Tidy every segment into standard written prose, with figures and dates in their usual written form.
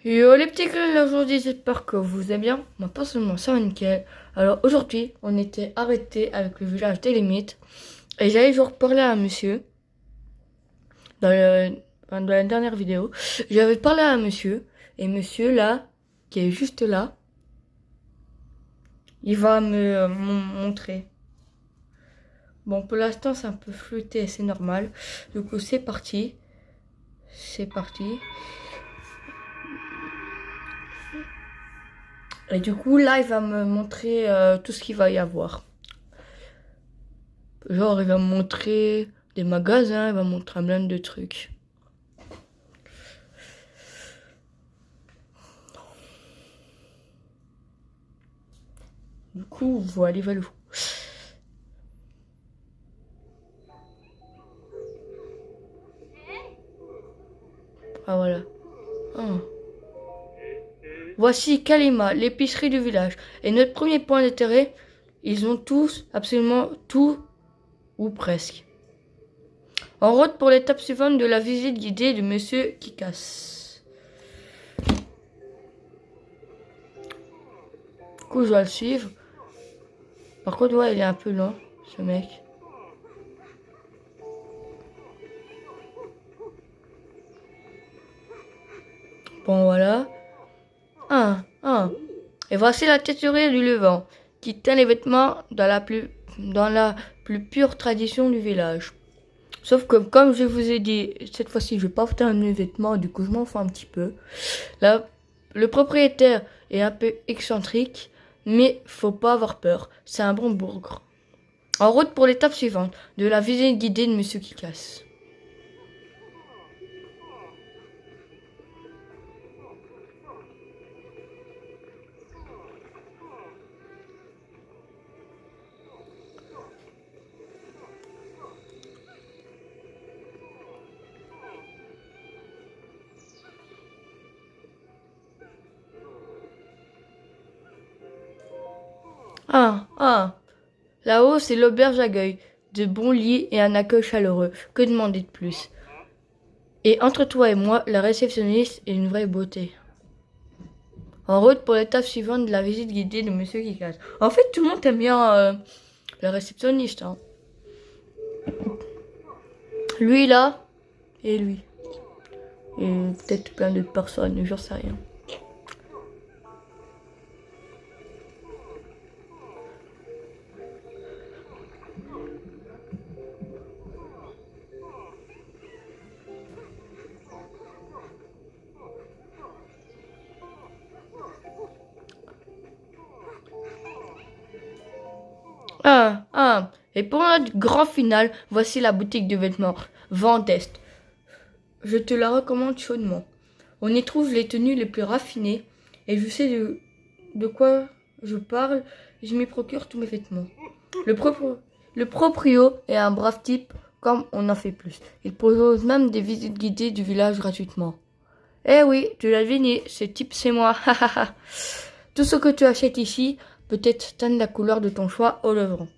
Yo les petits gars, aujourd'hui j'espère que vous allez bien. Moi personnellement ça va nickel. Alors aujourd'hui on était arrêté avec le village des limites. Et j'allais genre parler à un monsieur. Dans la dernière vidéo. J'avais parlé à un monsieur. Et monsieur là, qui est juste là, il va me montrer. Bon pour l'instant c'est un peu flûté, c'est normal. Du coup c'est parti. C'est parti. Et du coup là il va me montrer tout ce qu'il va y avoir. Genre, il va me montrer des magasins, il va me montrer plein de trucs. Du coup, voilà. Ah, voilà. Ah. Voici Kalima, l'épicerie du village. Et notre premier point d'intérêt, ils ont tous, absolument tout, ou presque. En route pour l'étape suivante de la visite guidée de Monsieur Kikas. Du coup, je dois le suivre. Par contre, ouais, il est un peu lent, ce mec. Bon, voilà. Et voici la têturière du Levant, qui teint les vêtements dans la plus pure tradition du village. Sauf que, comme je vous ai dit, cette fois-ci, je vais pas teindre mes vêtements, du coup, je m'en fous un petit peu. Là, le propriétaire est un peu excentrique, mais faut pas avoir peur. C'est un bon bourgre. En route pour l'étape suivante de la visite guidée de Monsieur Kikas. Ah. Là-haut, c'est l'auberge accueil, de bons lits et un accueil chaleureux. Que demander de plus? Et entre toi et moi, la réceptionniste est une vraie beauté. En route pour l'étape suivante de la visite guidée de Monsieur Kikas. En fait, tout le monde aime bien la réceptionniste. Hein. Lui là, et lui. Et peut-être plein d'autres personnes, j'en sais rien. Et pour notre grand final, voici la boutique de vêtements Vendest. Je te la recommande chaudement. On y trouve les tenues les plus raffinées et je sais de quoi je parle. Je m'y procure tous mes vêtements. Le proprio est un brave type comme on en fait plus. Il propose même des visites guidées du village gratuitement. Eh oui, tu l'as deviné, ce type c'est moi. Tout ce que tu achètes ici peut être teint de la couleur de ton choix au levrant.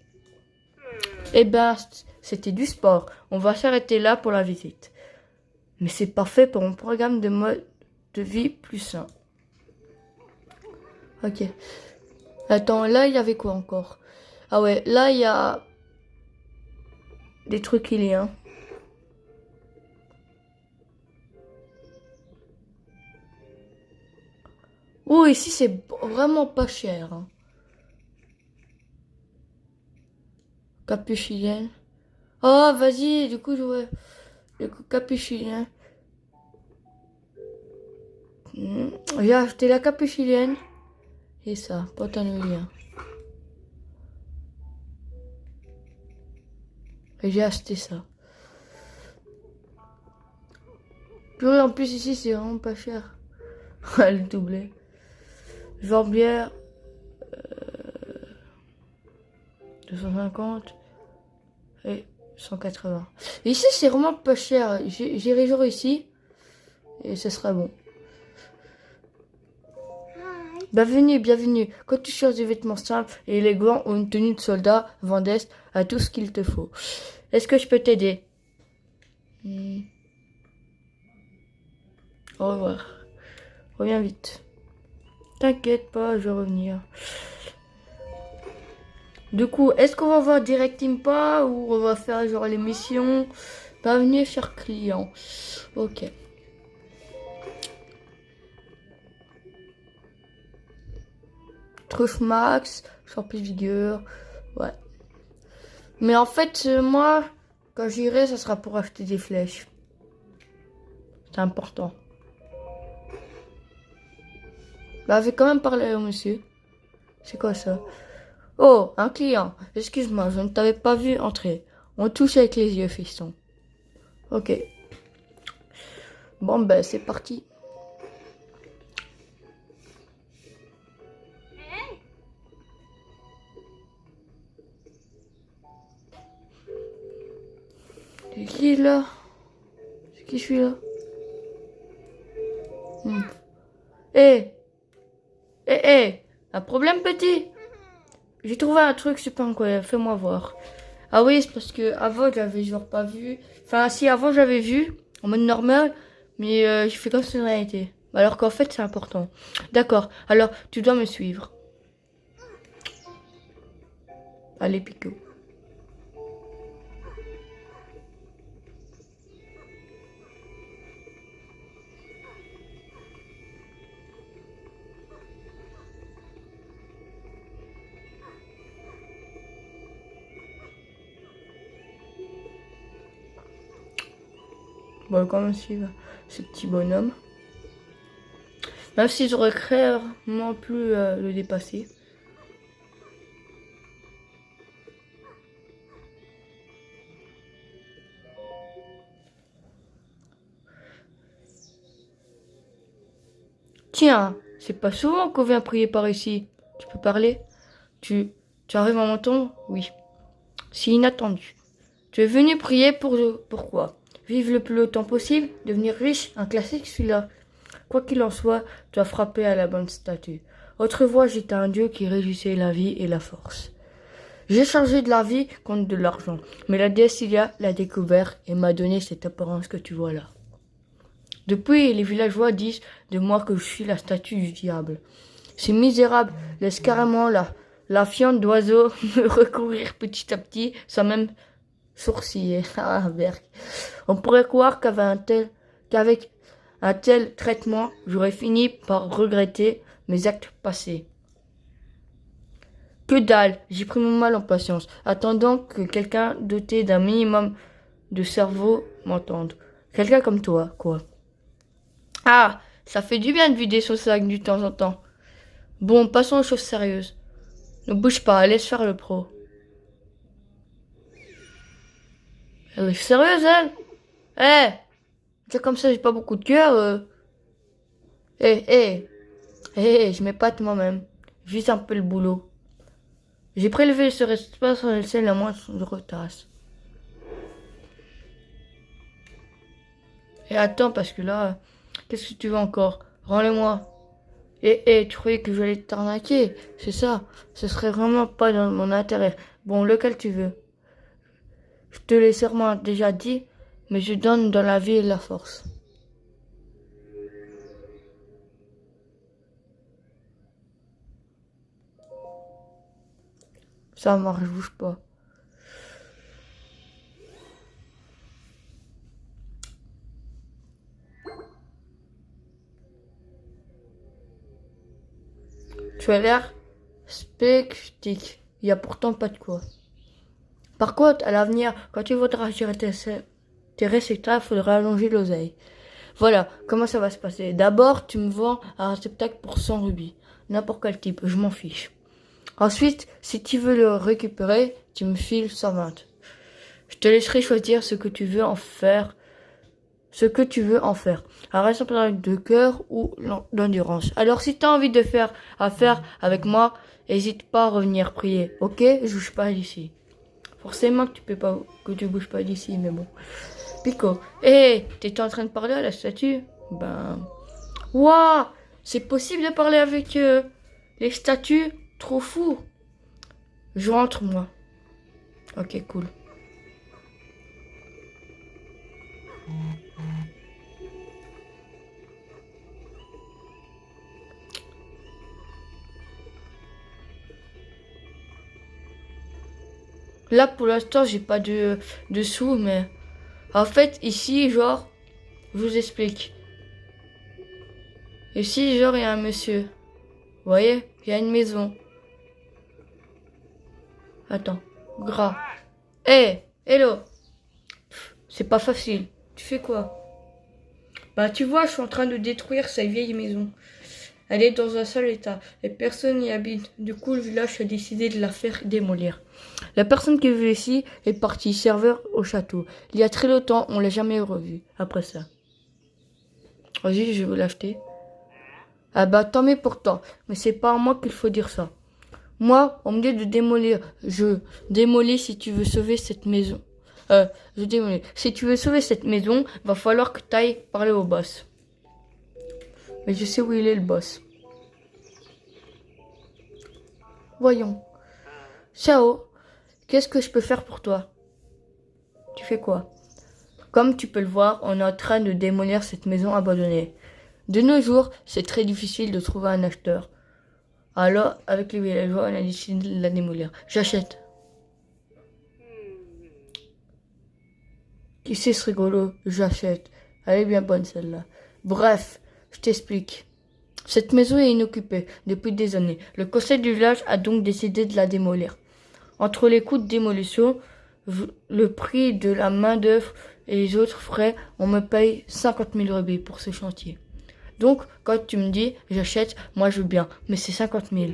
Eh ben, c'était du sport. On va s'arrêter là pour la visite. Mais c'est parfait pour un programme de mode de vie plus sain. Ok. Attends, là, il y avait quoi encore? Ah ouais, là, il y a des trucs hein. Oh, ici, c'est vraiment pas cher. Hein. Capuchilienne. Oh, vas-y, du coup, je vois. Du coup, capuchilienne. J'ai acheté la capuchilienne. Et ça, pantalonien. Et j'ai acheté ça. Puis en plus, ici, c'est vraiment pas cher. Le doublé. Jambière. 250. Et 180. Et ici, c'est vraiment pas cher. J'irai genre ici. Et ce sera bon. Bienvenue, bienvenue. Quand tu cherches des vêtements simples et élégants ou une tenue de soldat, Vendest a tout ce qu'il te faut. Est-ce que je peux t'aider? Au revoir. Reviens vite. T'inquiète pas, je vais revenir. Du coup, est-ce qu'on va voir Direct Impa ou on va faire genre l'émission? Bienvenue, cher client. Ok. Truffe Max, Champion Vigueur. Ouais. Mais en fait, moi, quand j'irai, ça sera pour acheter des flèches. C'est important. Bah, je vais quand même parler au monsieur. C'est quoi ça? Oh, un client. Excuse-moi, je ne t'avais pas vu entrer. On touche avec les yeux, fiston. Ok. Bon, ben, c'est parti. C'est qui là? C'est qui je suis là? Eh, un problème petit? J'ai trouvé un truc super incroyable, fais-moi voir. Ah oui, c'est parce que avant j'avais genre pas vu. Enfin si avant j'avais vu en mode normal, mais j'ai fait comme si de rien n'était. Alors qu'en fait c'est important. D'accord, alors tu dois me suivre. Allez Pico. Bon, quand même suivre ce petit bonhomme. Même si j'aurais clairement plus le dépasser. Tiens, c'est pas souvent qu'on vient prier par ici. Tu peux parler? Tu arrives à m'entendre? Oui. C'est inattendu. Tu es venu prier pourquoi? Vivre le plus longtemps possible, devenir riche, un classique celui-là. Quoi qu'il en soit, tu as frappé à la bonne statue. Autrefois, j'étais un dieu qui réjouissait la vie et la force. J'ai changé de la vie contre de l'argent, mais la déesse Ilia l'a découvert et m'a donné cette apparence que tu vois là. Depuis, les villageois disent de moi que je suis la statue du diable. Ces misérables laissent carrément la fiente d'oiseau me recourir petit à petit, sans même sourciller. Ah, berk. On pourrait croire qu'avec un tel traitement, j'aurais fini par regretter mes actes passés. Que dalle, j'ai pris mon mal en patience, attendant que quelqu'un doté d'un minimum de cerveau m'entende. Quelqu'un comme toi, quoi. Ah, ça fait du bien de vider son sac de temps en temps. Bon, passons aux choses sérieuses. Ne bouge pas, laisse faire le pro. Elle est sérieuse, elle? Eh, c'est comme ça, j'ai pas beaucoup de cœur. Eh, eh, je m'épate moi-même. Juste un peu le boulot. J'ai prélevé ce espace sur le sel à moins de retasse. Et attends, parce que là, qu'est-ce que tu veux encore? Rends-le-moi. Tu croyais que j'allais t'arnaquer? C'est ça. Ce serait vraiment pas dans mon intérêt. Bon, lequel tu veux? Je te l'ai sûrement déjà dit, mais je donne dans la vie et la force. Ça marche, bouge pas. Tu as l'air spectique. Il y a pourtant pas de quoi. Par contre, à l'avenir, quand tu voudras gérer tes résultats, il faudra allonger l'oseille. Voilà, comment ça va se passer? D'abord, tu me vends un réceptacle pour 100 rubis. N'importe quel type, je m'en fiche. Ensuite, si tu veux le récupérer, tu me files 120. Je te laisserai choisir ce que tu veux en faire. Un réceptacle de cœur ou d'endurance. Alors, si tu as envie de faire affaire avec moi, n'hésite pas à revenir prier. Ok? Je bouge pas d'ici. Forcément que tu bouges pas d'ici, mais bon. Pico. T'étais en train de parler à la statue? Ben. Waouh! C'est possible de parler avec les statues? Trop fou! Je rentre, moi. Ok, cool. Là, pour l'instant, j'ai pas de sous, mais... En fait, ici, genre, je vous explique. Ici, genre, il y a un monsieur. Vous voyez? Il y a une maison. Attends. Gras. Hé, hello. C'est pas facile. Tu fais quoi? Bah, tu vois, je suis en train de détruire sa vieille maison. Elle est dans un sale état et personne n'y habite. Du coup, le village a décidé de la faire démolir. La personne qui vivait ici est partie serveur au château. Il y a très longtemps, on l'a jamais revu après ça. Vas-y, je vais l'acheter. Ah bah tant mieux pour toi, mais c'est pas à moi qu'il faut dire ça. Moi, on me dit de démolir. Je démolis si tu veux sauver cette maison. Je démolis. Si tu veux sauver cette maison, va falloir que tu ailles parler au boss. Mais je sais où il est le boss. Voyons. Ciao. Qu'est-ce que je peux faire pour toi? Tu fais quoi? Comme tu peux le voir, on est en train de démolir cette maison abandonnée. De nos jours, c'est très difficile de trouver un acheteur. Alors, avec les villageois, on a décidé de la démolir. J'achète. Qui c'est ce rigolo? J'achète. Elle est bien bonne celle-là. Bref, je t'explique. Cette maison est inoccupée depuis des années. Le conseil du village a donc décidé de la démolir. Entre les coûts de démolition, le prix de la main-d'œuvre et les autres frais, on me paye 50 000 rubis pour ce chantier. Donc, quand tu me dis j'achète, moi je veux bien, mais c'est 50 000.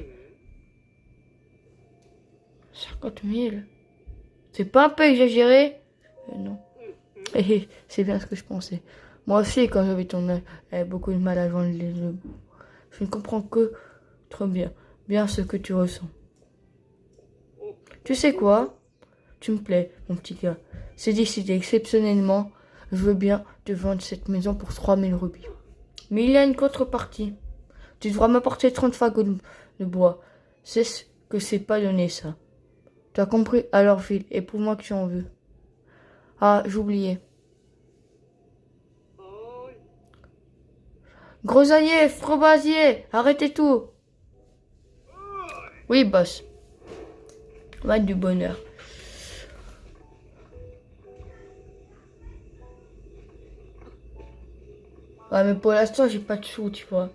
50 000? C'est pas un peu exagéré? Non. C'est bien ce que je pensais. Moi aussi, quand j'avais ton âge, j'avais beaucoup de mal à joindre les deux bouts. Je ne comprends que trop bien ce que tu ressens. Tu sais quoi? Tu me plais, mon petit gars. C'est décidé, exceptionnellement, je veux bien te vendre cette maison pour 3000 rubis. Mais il y a une contrepartie. Tu devras m'apporter 30 fagots de bois. C'est ce que c'est pas donné, ça. Tu as compris? Alors, file, et pour moi que tu en veux. Ah, j'oubliais. Grosailler, frobasier, arrêtez tout. Oui, boss. Va du bonheur. Ouais, mais pour l'instant, j'ai pas de sous, tu vois.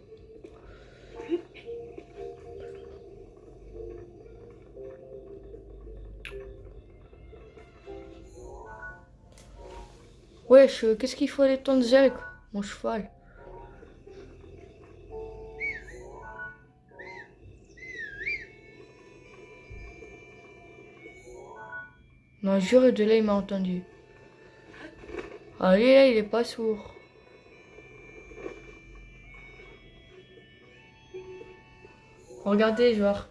Wesh, qu'est-ce qu'il faut aller tant de zèle, mon cheval? Non, jure, de là, il m'a entendu. Allez, là, il est pas sourd. Regardez, genre.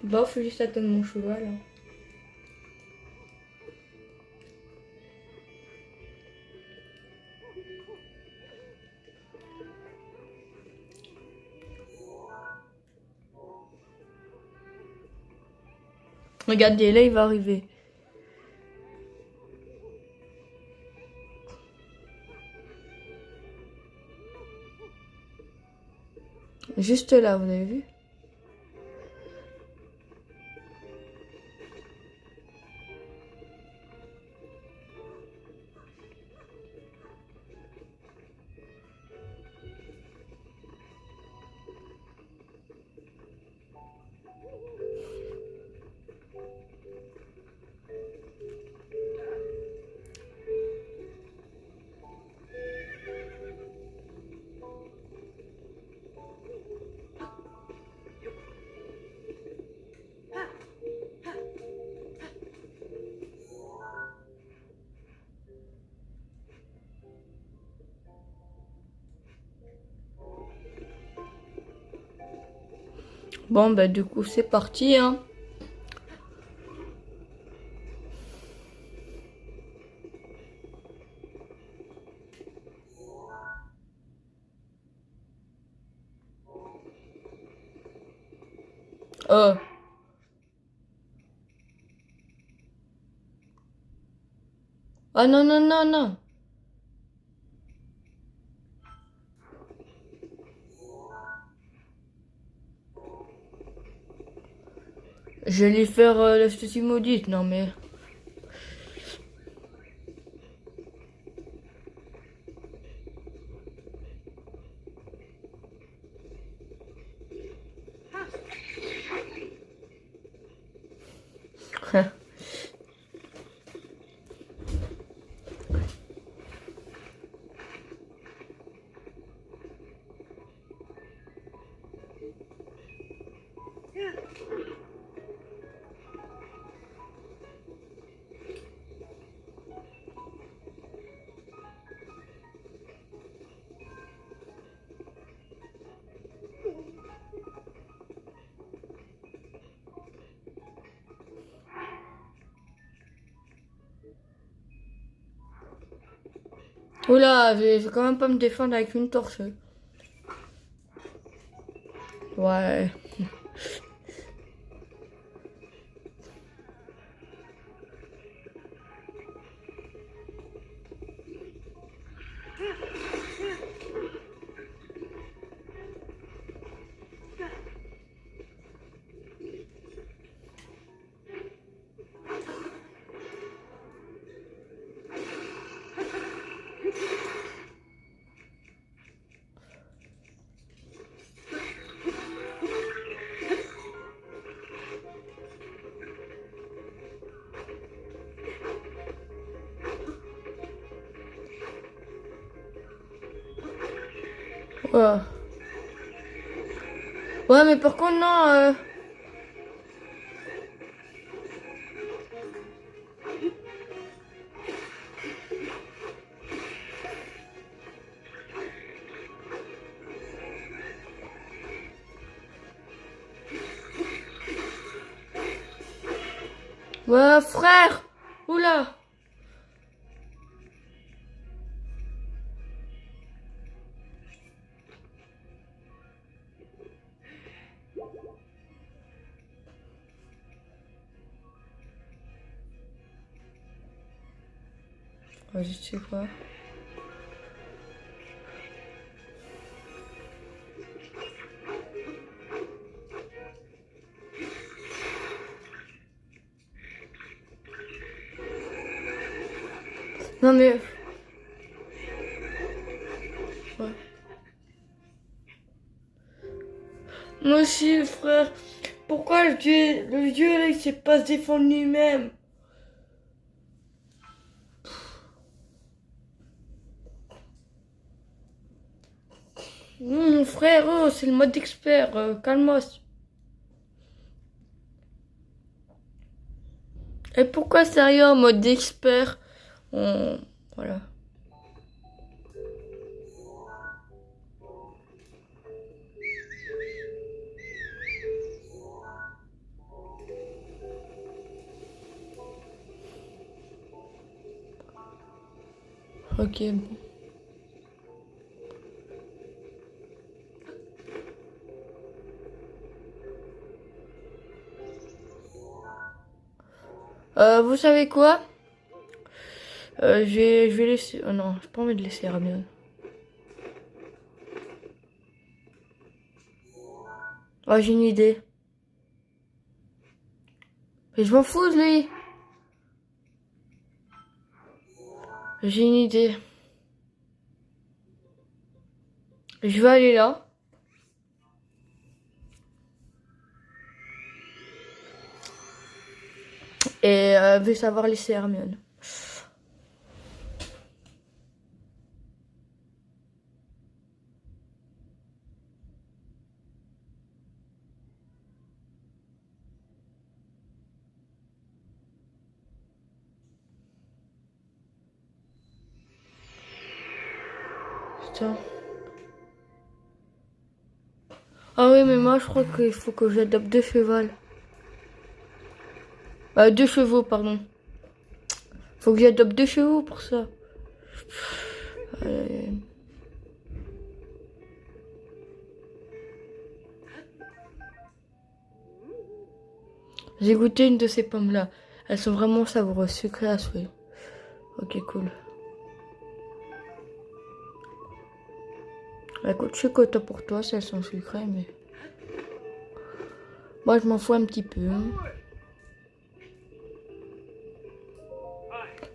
Bah, faut juste attendre mon cheval, hein. Regardez, là, il va arriver. Juste là, vous avez vu? Bon, bah, du coup, c'est parti, hein. Oh. Ah non, non, non, non. Je vais lui faire la statue maudite, non mais... Oula, je vais quand même pas me défendre avec une torche. Ouais. Ouais. Ouais, mais par contre, non. Ouais, frère. Oula. Ouais, je sais quoi. Non mais... Ouais. Moi aussi, frère. Pourquoi le dieu là, il sait pas se défendre lui-même? Mon frère, oh, c'est le mode expert. Calmos. Et pourquoi sérieux en mode expert? Voilà. Ok, bon. Vous savez quoi? Je vais laisser... Oh non, j'ai pas envie de laisser Hermione. Oh, j'ai une idée. Mais je m'en fous de lui. J'ai une idée. Je vais aller là. Et je vais savoir laisser Hermione. Putain. Ah oui, mais moi je crois qu'il faut que j'adopte 2 chevaux. 2 chevaux, pardon. Faut que j'adopte 2 chevaux pour ça. J'ai goûté une de ces pommes-là. Elles sont vraiment savoureuses, sucrées à souhait. Ok, cool. Bah, écoute, je suis content pour toi si elles sont sucrées, mais... Moi, je m'en fous un petit peu.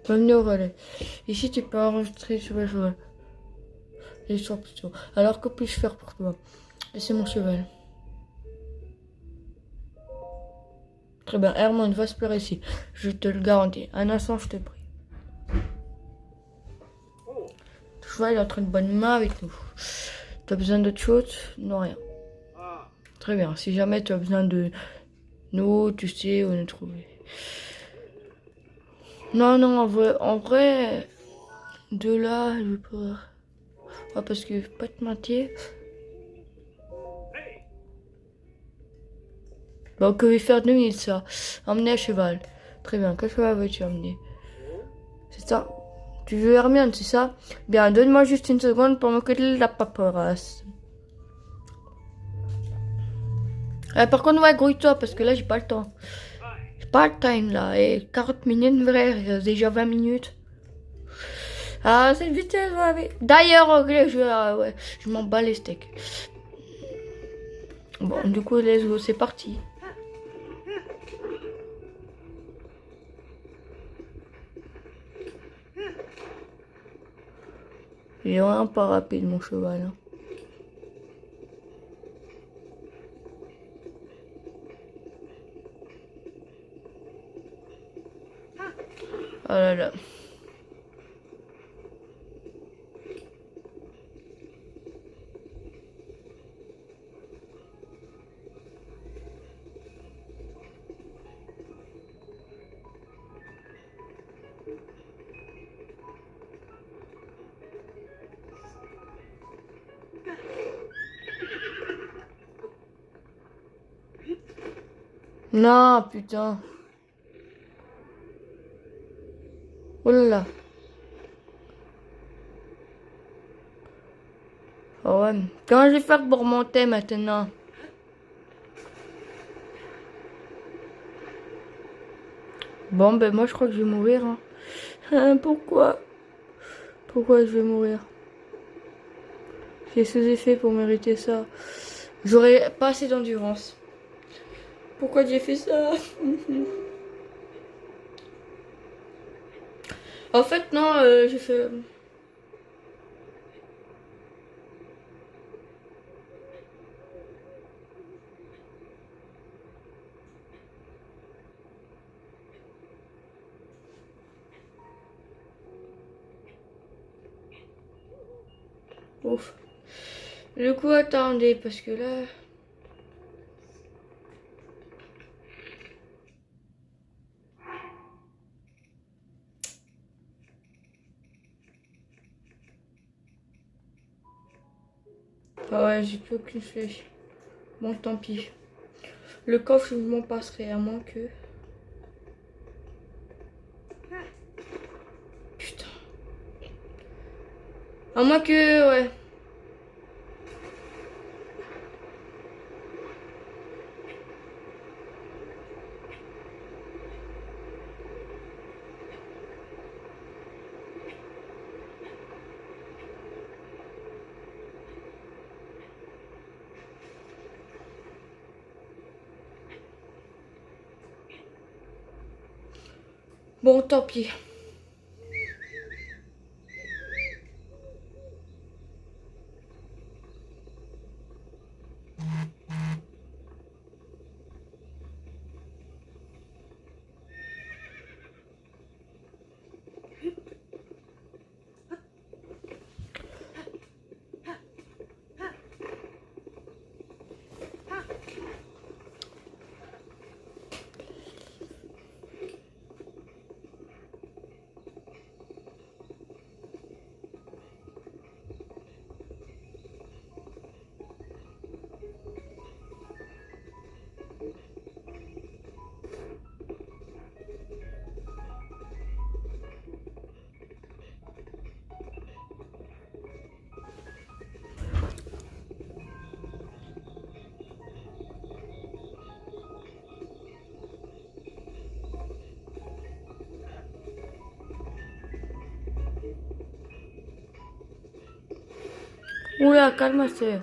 Bienvenue au relais. Ici, tu peux enregistrer sur les chevaux. L'histoire plutôt. Alors, que puis-je faire pour toi? Et c'est mon cheval. Très bien. Herman va se plaire ici. Je te le garantis. Un instant, je te prie. Le cheval est entre une bonne main avec nous. Tu as besoin d'autre chose? Non, rien. Très bien. Si jamais tu as besoin de nous, tu sais où nous trouver. Non, non, en vrai, de là, je peux. Ouais, parce que pas te mentir. Bon, que vais faire de nous, ça? Emmener à cheval. Très bien. Quel cheval veux-tu emmener? C'est ça. Tu veux Hermione, c'est ça? Bien, donne-moi juste une seconde pour m'occuper de la paperasse. Par contre, ouais, grouille-toi, parce que là, j'ai pas le temps. J'ai pas le time, là. Et 40 minutes, vrai, déjà 20 minutes. Ah, cette vitesse, ouais. D'ailleurs, anglais, ouais, je m'en bats les steaks. Bon, du coup, let's go, c'est parti. Il est vraiment pas rapide, mon cheval. Hein. Oh là là. Non, putain. Oh là là. Oh ouais. Comment je vais faire pour monter maintenant? Bon, ben moi, je crois que je vais mourir. Hein. Pourquoi? Pourquoi je vais mourir? J'ai sous-effet pour mériter ça. J'aurais pas assez d'endurance. Pourquoi j'ai fait ça? En fait, non, j'ai fait... Ouf. Du coup, attendez, parce que là... Ah ouais, j'ai plus aucune flèche. Bon, tant pis. Le coffre, je m'en passerai, à moins que... Putain. À moins que... Ouais. Bon, tant pis. Oula, calme-toi.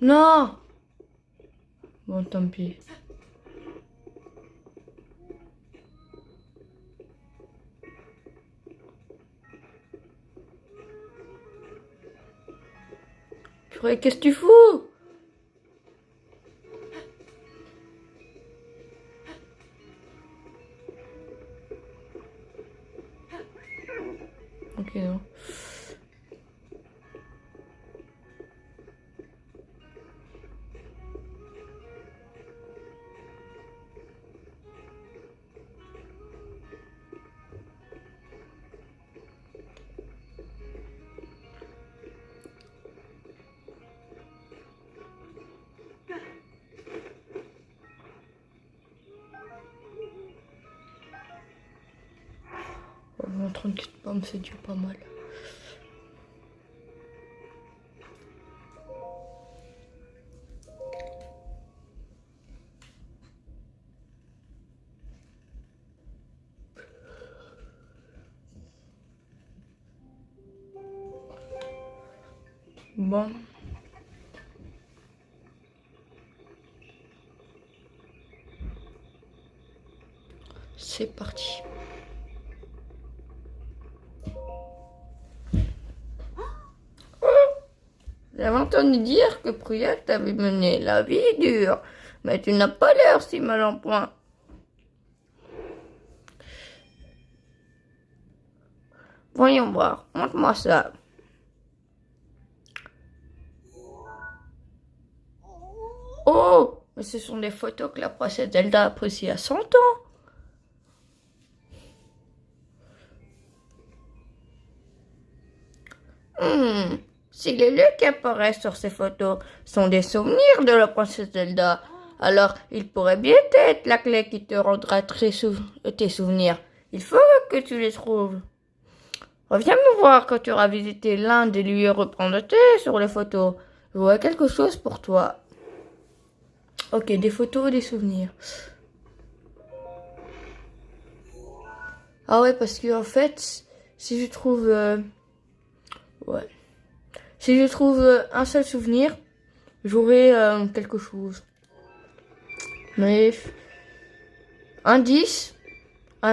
Non. Bon, tant pis. Purée, qu'est-ce que tu fous? Ok, non. Bon, 34 pommes, c'est déjà pas mal. Bon. C'est parti. J'avais entendu dire que Priette t'avait mené la vie dure, mais tu n'as pas l'air si mal en point. Voyons voir, montre-moi ça. Oh, mais ce sont des photos que la princesse Zelda a prises à 100 ans. Si les lieux qui apparaissent sur ces photos sont des souvenirs de la princesse Zelda, alors il pourrait bien être la clé qui te rendra tes souvenirs. Il faut que tu les trouves. Reviens me voir quand tu auras visité l'un des lieux représentés sur les photos. Je vois quelque chose pour toi. Ok, des photos, des souvenirs. Ah ouais, parce que en fait, si je trouve... ouais. Si je trouve un seul souvenir, j'aurai quelque chose. Mais... Indice,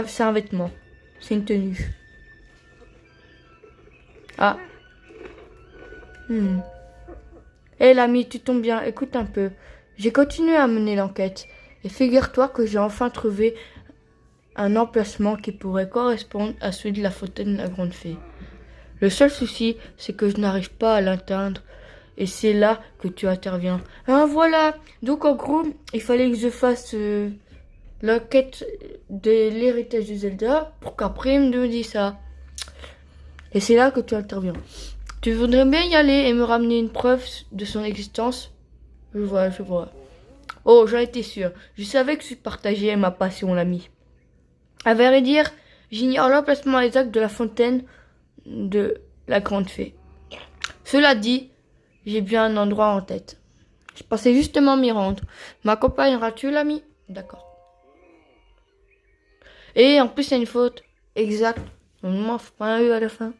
c'est un vêtement. C'est une tenue. Ah. Hé l'ami, tu tombes bien, écoute un peu. J'ai continué à mener l'enquête. Et figure-toi que j'ai enfin trouvé un emplacement qui pourrait correspondre à celui de la fontaine de la grande fée. Le seul souci, c'est que je n'arrive pas à l'atteindre. Et c'est là que tu interviens. Ah voilà. Donc en gros, il fallait que je fasse l'enquête de l'héritage de Zelda pour qu'après il me dise ça. Et c'est là que tu interviens. Tu voudrais bien y aller et me ramener une preuve de son existence? Je vois, je vois. Oh, j'en étais sûr. Je savais que tu partageais ma passion, l'ami. À vrai dire, j'ignore l'emplacement exact de la fontaine de la grande fée. Cela dit, j'ai bien un endroit en tête. Je pensais justement m'y rendre. M'accompagneras-tu, l'ami? D'accord. Et en plus, il y a une faute. Exact. Normalement, faut pas un E à la fin.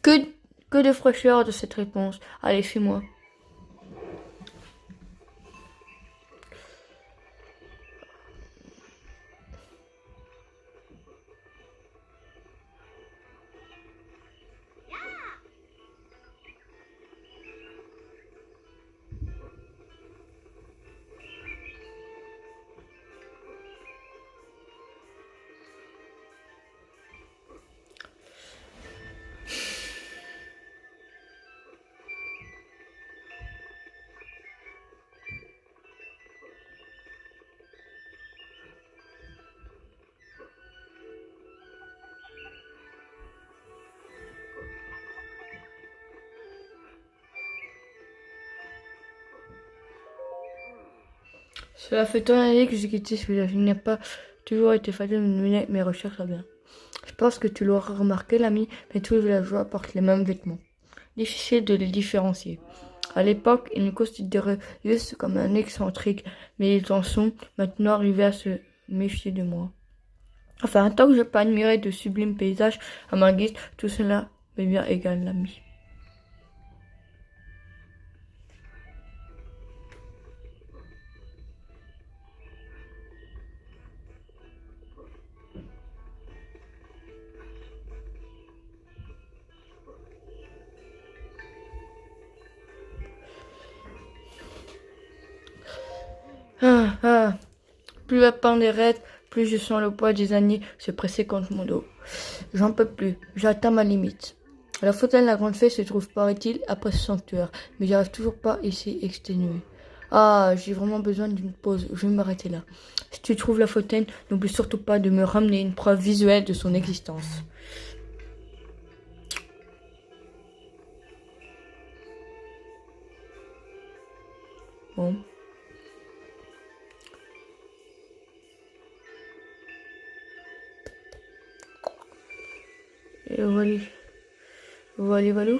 Que de fraîcheur de cette réponse. Allez, suis-moi. Cela fait tant d'années que j'ai quitté ce village. Il n'a pas toujours été facile de mener mes recherches à bien. Je pense que tu l'auras remarqué, l'ami, mais tous les villageois portent les mêmes vêtements. Difficile de les différencier. À l'époque, ils me considéraient juste comme un excentrique, mais ils en sont maintenant arrivés à se méfier de moi. Enfin, tant que je peux admirer de sublimes paysages à ma guise, tout cela m'est bien égal, l'ami. Plus la pente est raide, plus je sens le poids des années se presser contre mon dos. J'en peux plus, j'atteins ma limite. La fontaine La Grande Fée se trouve, paraît-il, après ce sanctuaire, mais j'arrive toujours pas à s'y exténuer. Ah, j'ai vraiment besoin d'une pause, je vais m'arrêter là. Si tu trouves la fontaine, n'oublie surtout pas de me ramener une preuve visuelle de son existence. Bon. Et voilà. Voilà.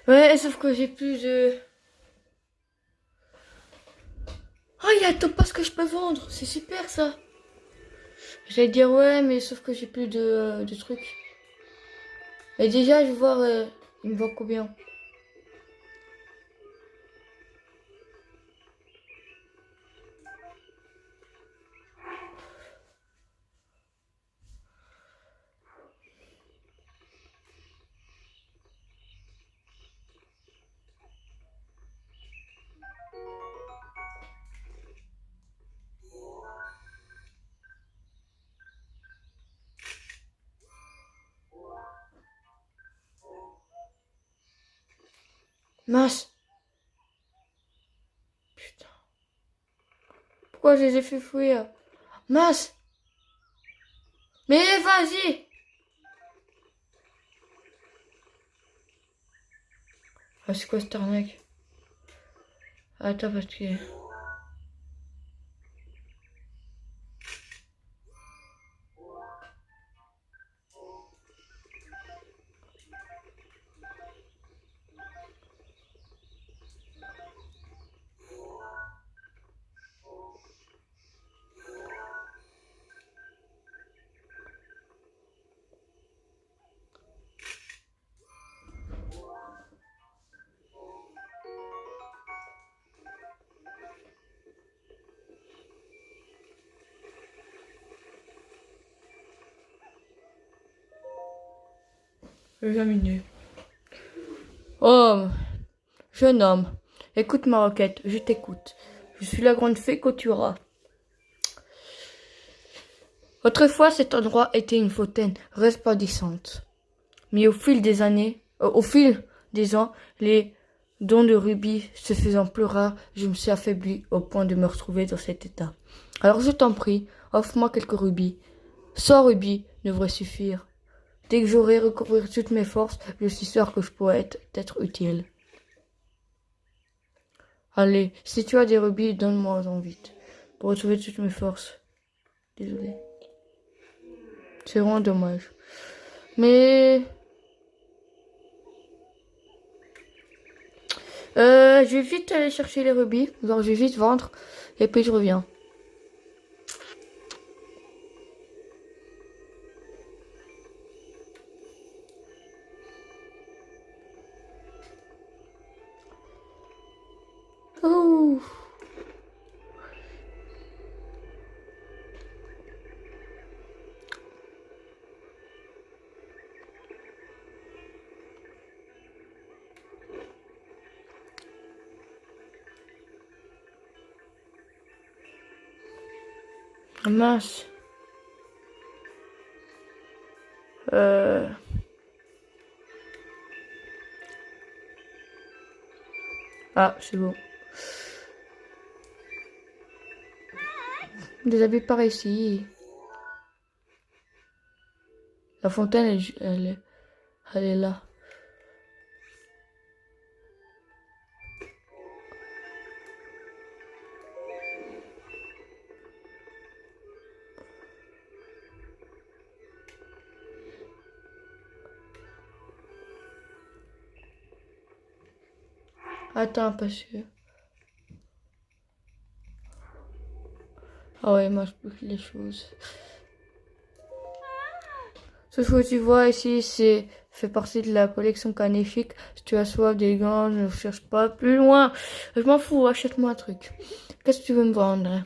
Ouais, sauf que j'ai plus de... Oh, il y a un topaz que je peux vendre. C'est super, ça. J'allais dire, ouais, mais sauf que j'ai plus de trucs. Et déjà, je vais voir, il me vend combien. Mince. Putain. Pourquoi je les ai fait fouiller? Mince. Mais vas-y. Ah, c'est quoi cette arnaque? Attends, parce que... Examiner. Oh, jeune homme, écoute ma requête, je t'écoute. Je suis la grande fée Kotura. Autrefois, cet endroit était une fontaine resplendissante. Mais au fil des ans, les dons de rubis se faisant plus rares, je me suis affaibli au point de me retrouver dans cet état. Alors je t'en prie, offre-moi quelques rubis. 100 rubis devrait suffire. Dès que j'aurai recouvert toutes mes forces, je suis sûr que je pourrai être utile. Allez, si tu as des rubis, donne-moi-en vite. Pour retrouver toutes mes forces. Désolé. C'est vraiment dommage. Mais... je vais vite aller chercher les rubis. Alors, je vais vite vendre. Et puis, je reviens. Oh. Mince. Ah, c'est bon. Des habits par ici. La fontaine, elle est là. Attends, parce que... Ah ouais, moi, je peux les choses. Ce que tu vois ici, c'est fait partie de la collection Canifique. Si tu as soif d'élégance, ne cherche pas plus loin. Je m'en fous, achète-moi un truc. Qu'est-ce que tu veux me vendre?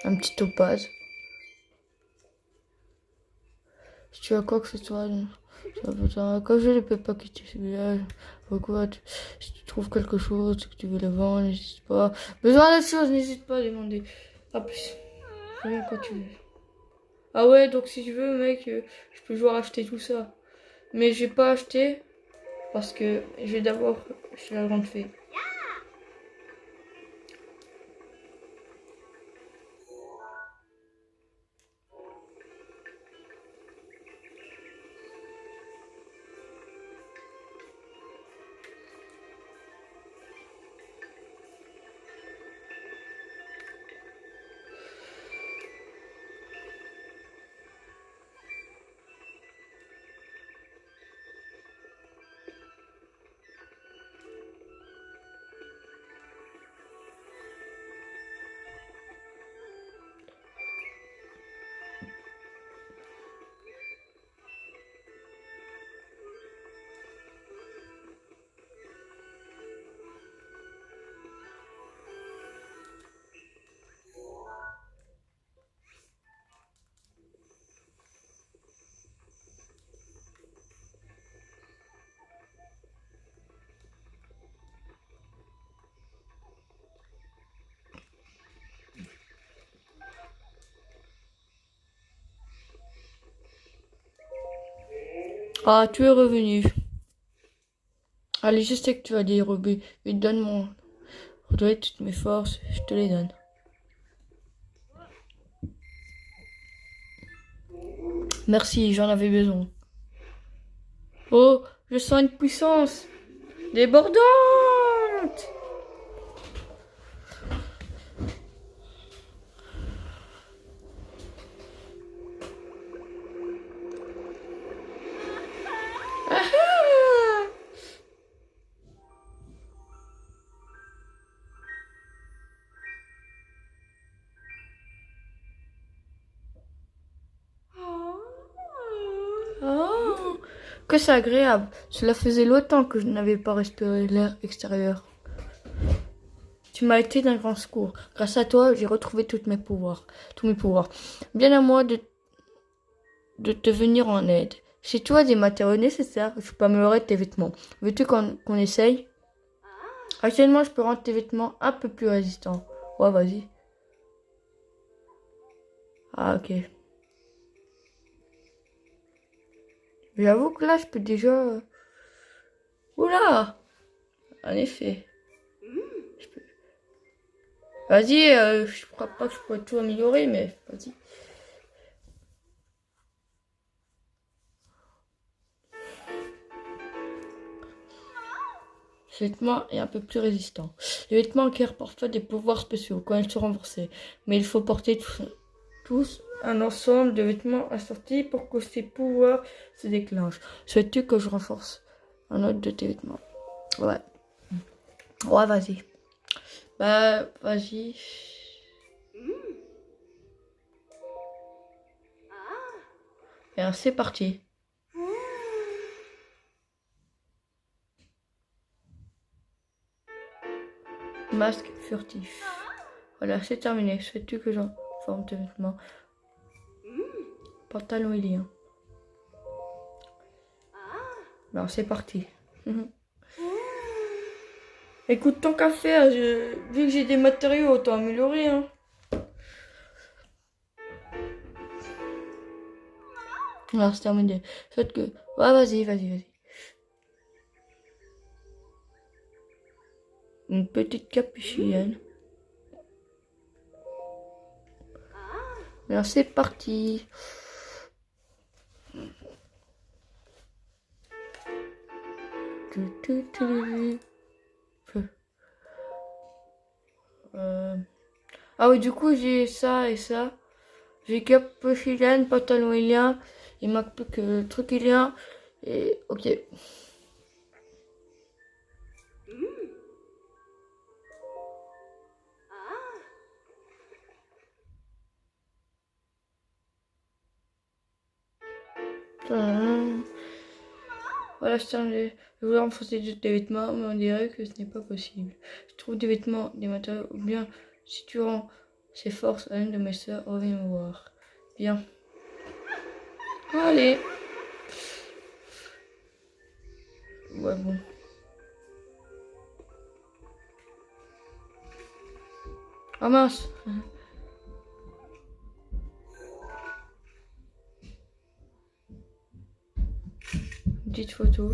Un petit topaz. Si tu as quoi que ce soit, comme je ne peux pas quitter ce village, pourquoi si tu trouves quelque chose, que tu veux le vendre, n'hésite pas. Besoin d'autre chose, n'hésite pas à demander. À plus. Reviens quand tu veux. Ah ouais, donc si tu veux, mec, je peux toujours acheter tout ça. Mais j'ai pas acheté parce que je vais d'abord chez la grande fée. Ah, tu es revenu. Allez, je sais que tu vas dire, Ruby. Mais donne-moi. Redonne toutes mes forces, je te les donne. Merci, j'en avais besoin. Oh, je sens une puissance débordante. Oh, que c'est agréable. Cela faisait longtemps que je n'avais pas respiré l'air extérieur. Tu m'as été d'un grand secours. Grâce à toi, j'ai retrouvé tous mes pouvoirs. Bien à moi de te venir en aide. Si tu as des matériaux nécessaires, je peux améliorer tes vêtements. Veux-tu qu'on essaye? Actuellement, je peux rendre tes vêtements un peu plus résistants. Ouais, vas-y. Ah, ok. J'avoue que là, je peux déjà... Oula! En effet. Vas-y, je crois pas que je pourrais tout améliorer, mais vas-y. Ce vêtement est un peu plus résistant. Les vêtements acquièrent parfois des pouvoirs spéciaux quand ils sont renforcés, mais il faut porter tous un ensemble de vêtements assortis pour que ces pouvoirs se déclenchent. Souhaites-tu que je renforce un autre de tes vêtements? Ouais. Ouais, vas-y. Bah, vas-y. Et alors, c'est parti. Masque furtif. Voilà, c'est terminé. Souhaites-tu que j'en forme tes vêtements? Pantalon et lien. Alors, c'est parti. Écoute, tant qu'à faire, vu que j'ai des matériaux, autant améliorer, hein. Alors, c'est terminé. Souhaite que... Ouais, vas-y. Une petite capucine. Alors, c'est parti. Ah oui, du coup, j'ai ça et ça. J'ai capucine, pantalon ilien. Il manque plus que le truc ilien. Et ok. Voilà, je voulais renforcer tes vêtements, mais on dirait que ce n'est pas possible. Je trouve des vêtements, des matériaux, ou bien si tu rends ces forces à une de mes soeurs, reviens me voir. Bien. Allez. Ouais, bon. Ah mince. Une petite photo.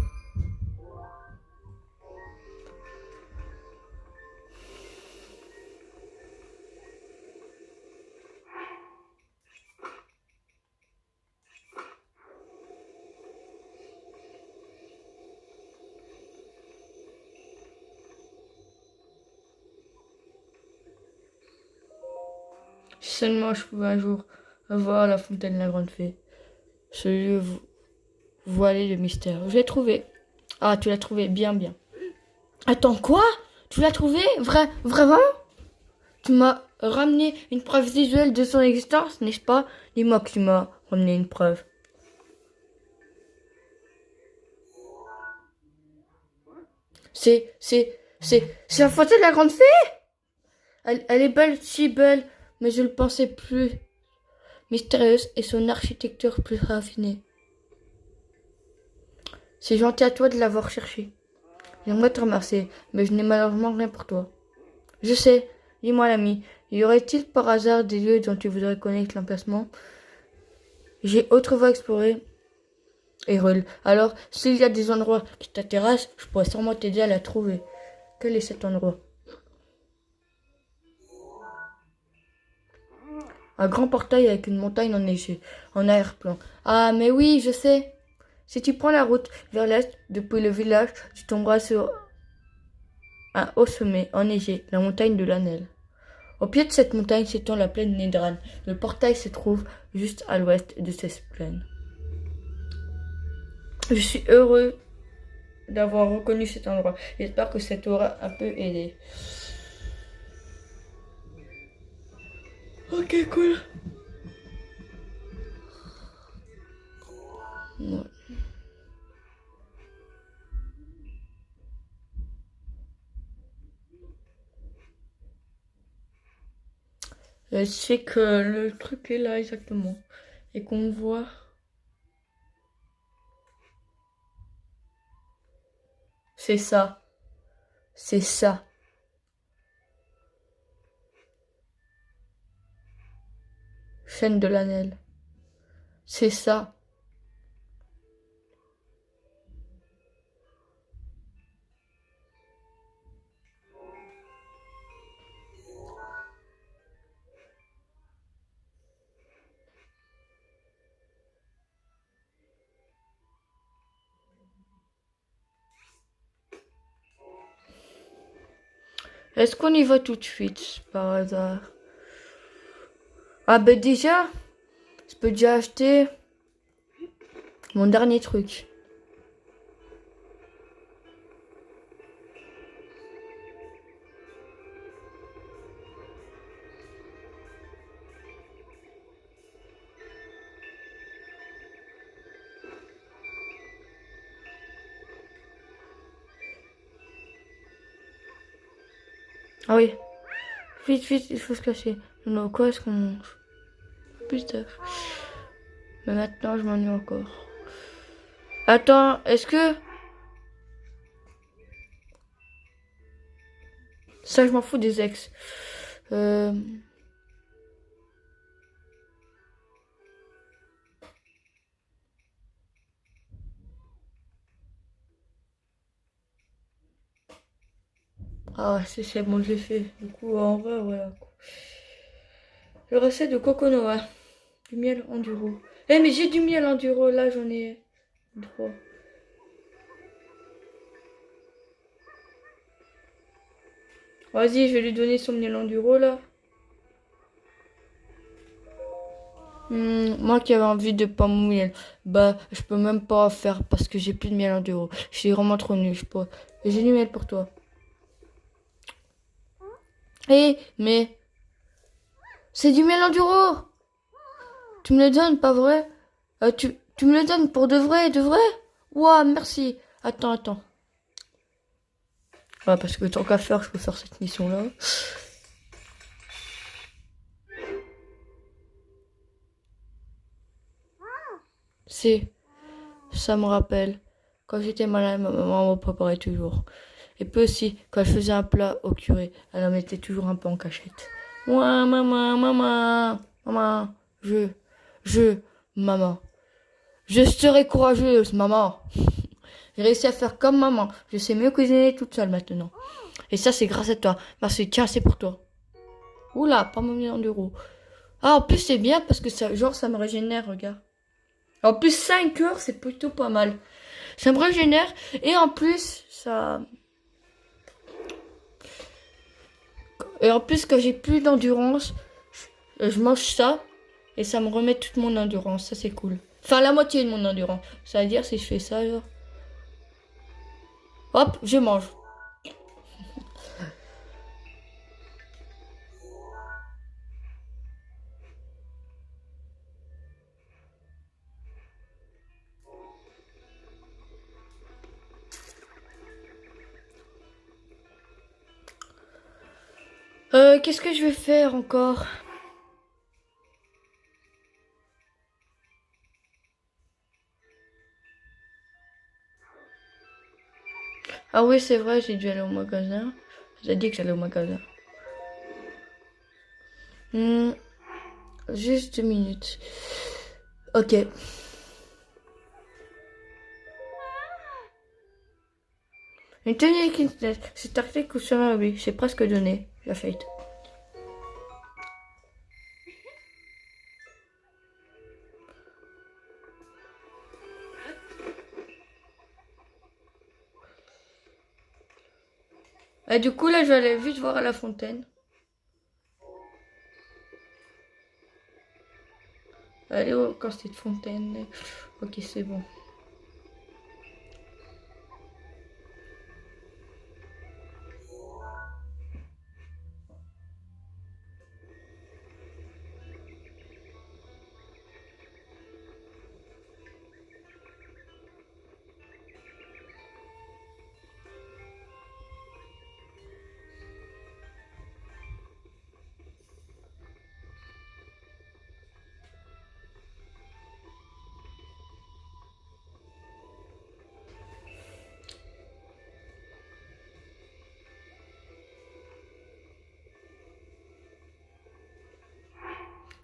Si seulement je pouvais un jour avoir la fontaine de la grande fée. Ce lieu voilé de mystère. Je l'ai trouvé. Ah, tu l'as trouvé, bien, bien. Attends, quoi? Tu l'as trouvé? Vraiment? Tu m'as ramené une preuve visuelle de son existence, n'est-ce pas? Dis-moi que tu m'as ramené une preuve. C'est la photo de la grande fée? Elle est belle, si belle, mais je le pensais plus mystérieuse et son architecture plus raffinée. C'est gentil à toi de l'avoir cherché. J'aimerais te remercier, mais je n'ai malheureusement rien pour toi. Je sais, dis-moi l'ami, y aurait-il par hasard des lieux dont tu voudrais connaître l'emplacement? J'ai autrefois exploré Hyrule. Alors, s'il y a des endroits qui t'intéressent, je pourrais sûrement t'aider à la trouver. Quel est cet endroit? Un grand portail avec une montagne enneigée, en arrière-plan. Ah, mais oui, je sais. Si tu prends la route vers l'est, depuis le village, tu tomberas sur un haut sommet enneigé, la montagne de l'Anel. Au pied de cette montagne s'étend la plaine Nédrane. Le portail se trouve juste à l'ouest de cette plaine. Je suis heureux d'avoir reconnu cet endroit. J'espère que ça t'aura un peu aidé. Ok, cool. Ouais. C'est que le truc est là exactement. Et qu'on voit. C'est ça. C'est ça. Chaîne de l'Anel. C'est ça. Est-ce qu'on y va tout de suite, par hasard? Ah ben déjà, je peux déjà acheter mon dernier truc. Ah oui. Vite, vite, il faut se cacher. Non, quoi est-ce qu'on mange? Putain. Mais maintenant, je m'ennuie encore. Attends, est-ce que... Ça, je m'en fous des ex. Euh... Ah, c'est bon, je l'ai fait. Du coup, en vrai, voilà. Le recette de Coconoa. Du miel enduro. Eh, mais j'ai du miel enduro, là, j'en ai 3. Vas-y, je vais lui donner son miel enduro, là. Moi qui avais envie de pas mon miel, bah je peux même pas faire parce que j'ai plus de miel enduro. Je suis vraiment trop nul, je peux. J'ai du miel pour toi. Mais c'est du miel enduro. Tu me le donnes, pas vrai? Tu me le donnes pour de vrai? Ouah, merci. Attends. Ouais, parce que tant qu'à faire, je peux faire cette mission-là. Ça me rappelle. Quand j'étais malade, ma maman me préparait toujours. Et puis aussi, quand elle faisait un plat au curry, elle en mettait toujours un peu en cachette. Ouais, maman, je, maman. Je serai courageuse, maman. J'ai réussi à faire comme maman. Je sais mieux cuisiner toute seule maintenant. Et ça, c'est grâce à toi. Merci, tiens, c'est pour toi. Oula, pas mon million d'euros. Ah, en plus, c'est bien parce que ça, genre, ça me régénère, regarde. En plus, 5 heures, c'est plutôt pas mal. Ça me régénère. Et en plus, ça... Et en plus, quand j'ai plus d'endurance, je mange ça. Et ça me remet toute mon endurance. Ça, c'est cool. Enfin, la moitié de mon endurance. Ça veut dire, si je fais ça, genre... Hop, je mange. Qu'est-ce que je vais faire encore? Ah oui, c'est vrai, j'ai dû aller au magasin. J'ai dit que j'allais au magasin. Hmm, juste 2 minutes. Ok. Une tenue Kintet, c'est article ou sur oui, c'est presque donné. La fête. Et du coup, là, je vais aller vite voir à la fontaine. Allez, oh, quand c'était de fontaine. Ok, c'est bon.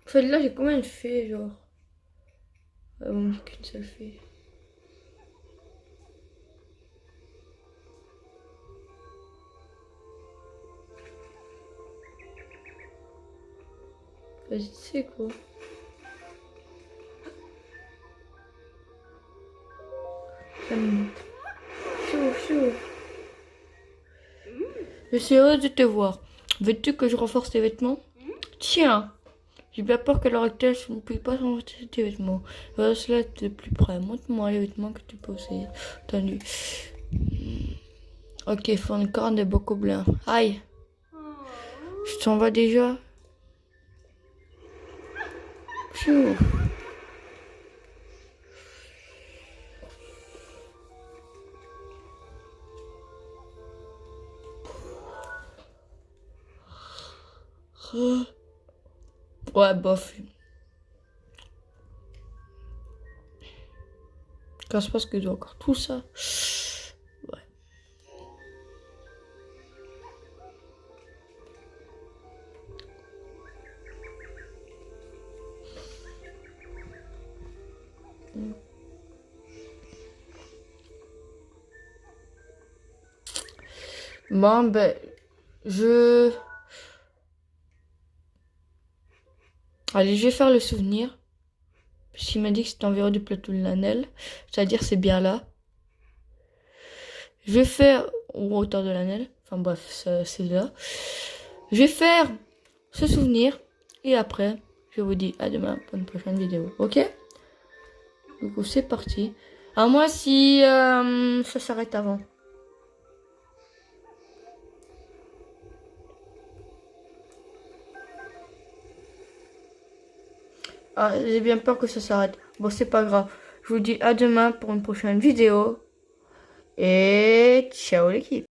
En fait, là, j'ai combien de fées, genre? Bon, qu'une seule fée. Vas-y, tu sais quoi? Chou, chou. Je suis heureuse de te voir. Veux-tu que je renforce tes vêtements? Tiens! J'ai bien peur qu'à l'heure actuelle, je ne puis pas renforcer tes vêtements. Cela de plus près. Montre-moi les vêtements que tu possèdes. Tendu. Ok, faut une corne de beaucoup blanc. Aïe! Je t'en vas déjà? Pfiou. Ouais, bof. Quand je pense que j'ai encore tout ça. Ouais. Bon, ben, je... Allez, je vais faire le souvenir. Parce qu'il m'a dit que c'était environ du plateau de Lanel. C'est-à-dire, c'est bien là. Je vais faire... Ou hauteur de Lanel. Enfin bref, c'est là. Je vais faire ce souvenir. Et après, je vous dis à demain pour une prochaine vidéo. Ok? Du coup, c'est parti. À moi si ça s'arrête avant. Ah, j'ai bien peur que ça s'arrête. Bon, c'est pas grave. Je vous dis à demain pour une prochaine vidéo. Et ciao l'équipe.